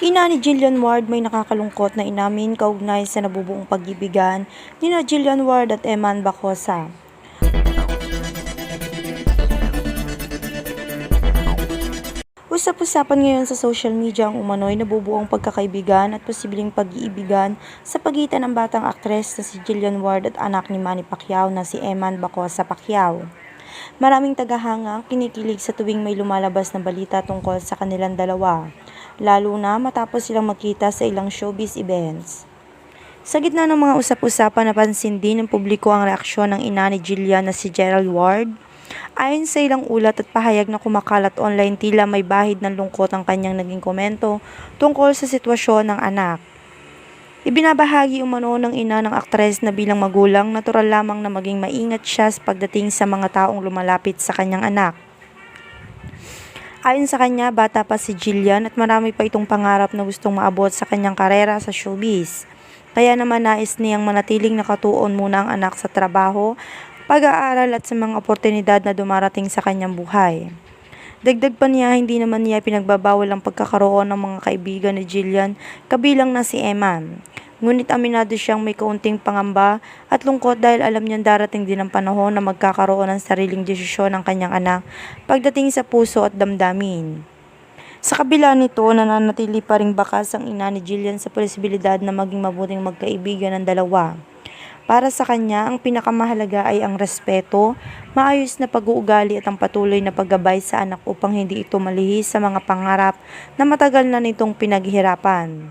Ina ni Jillian Ward may nakakalungkot na inamin kaugnay sa nabubuong pag-ibigan nina Jillian Ward at Eman Bacosa. Usap-usapan ngayon sa social media ang umano'y nabubuong pagkakaibigan at posibleng pag-iibigan sa pagitan ng batang aktres na si Jillian Ward at anak ni Manny Pacquiao na si Eman Bacosa Pacquiao. Maraming tagahanga ang kinikilig sa tuwing may lumalabas na balita tungkol sa kanilang dalawa, lalo na matapos silang magkita sa ilang showbiz events. Sa gitna ng mga usap-usapan, napansin din ng publiko ang reaksyon ng ina ni Jillian na si Gerald Ward. Ayon sa ilang ulat at pahayag na kumakalat online, tila may bahid ng lungkot ang kanyang naging komento tungkol sa sitwasyon ng anak. Ibinabahagi umano ng ina ng aktres na bilang magulang, natural lamang na maging maingat siya sa pagdating sa mga taong lumalapit sa kanyang anak. Ayon sa kanya, bata pa si Jillian at marami pa itong pangarap na gustong maabot sa kanyang karera sa showbiz. Kaya naman nais niyang manatiling nakatuon muna ang anak sa trabaho, pag-aaral at sa mga oportunidad na dumarating sa kanyang buhay. Dagdag pa niya, hindi naman niya pinagbabawal ang pagkakaroon ng mga kaibigan ni Jillian, kabilang na si Eman. Ngunit aminado siyang may kaunting pangamba at lungkot dahil alam niyang darating din ang panahon na magkakaroon ng sariling desisyon ng kanyang anak pagdating sa puso at damdamin. Sa kabila nito, nananatili pa ring bakas ang ina ni Jillian sa posibilidad na maging mabuting magkaibigan ng dalawa. Para sa kanya, ang pinakamahalaga ay ang respeto, maayos na pag-uugali at ang patuloy na paggabay sa anak upang hindi ito malihis sa mga pangarap na matagal na nitong pinaghirapan.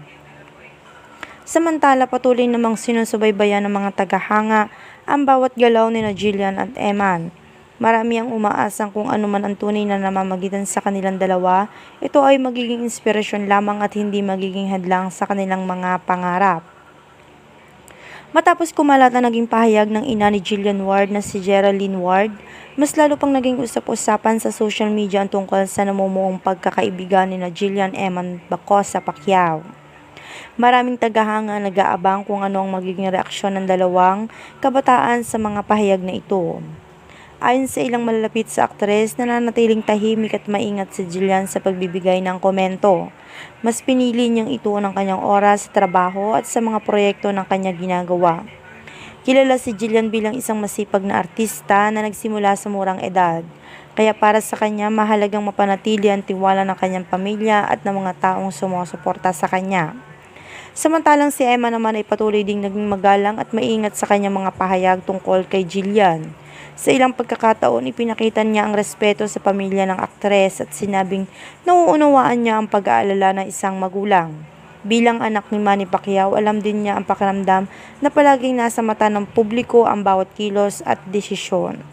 Samantala, patuloy namang sinusubaybayan ng mga tagahanga ang bawat galaw ni Jillian at Eman. Marami ang umaasang kung ano man ang tunay na namamagitan sa kanilang dalawa, ito ay magiging inspirasyon lamang at hindi magiging hadlang sa kanilang mga pangarap. Matapos kumalat ang naging pahayag ng ina ni Jillian Ward na si Geraldine Ward, mas lalo pang naging usap-usapan sa social media ang tungkol sa namumuong pagkakaibigan ni Jillian Eman Bacosa Pacquiao. Maraming tagahanga nag-aabang kung ano ang magiging reaksyon ng dalawang kabataan sa mga pahayag na ito. Ayon sa ilang malalapit sa aktres, nananatiling tahimik at maingat si Jillian sa pagbibigay ng komento. Mas pinili niyang ituon ang kanyang oras sa trabaho at sa mga proyekto ng kanyang ginagawa. Kilala si Jillian bilang isang masipag na artista na nagsimula sa murang edad. Kaya para sa kanya, mahalagang mapanatili ang tiwala ng kanyang pamilya at ng mga taong sumusuporta sa kanya. Samantalang si Emma naman ay patuloy ding naging magalang at maingat sa kanyang mga pahayag tungkol kay Jillian. Sa ilang pagkakataon, ipinakita niya ang respeto sa pamilya ng aktres at sinabing nauunawaan niya ang pag-aalala ng isang magulang. Bilang anak ni Manny Pacquiao, alam din niya ang pakiramdam na palaging nasa mata ng publiko ang bawat kilos at desisyon.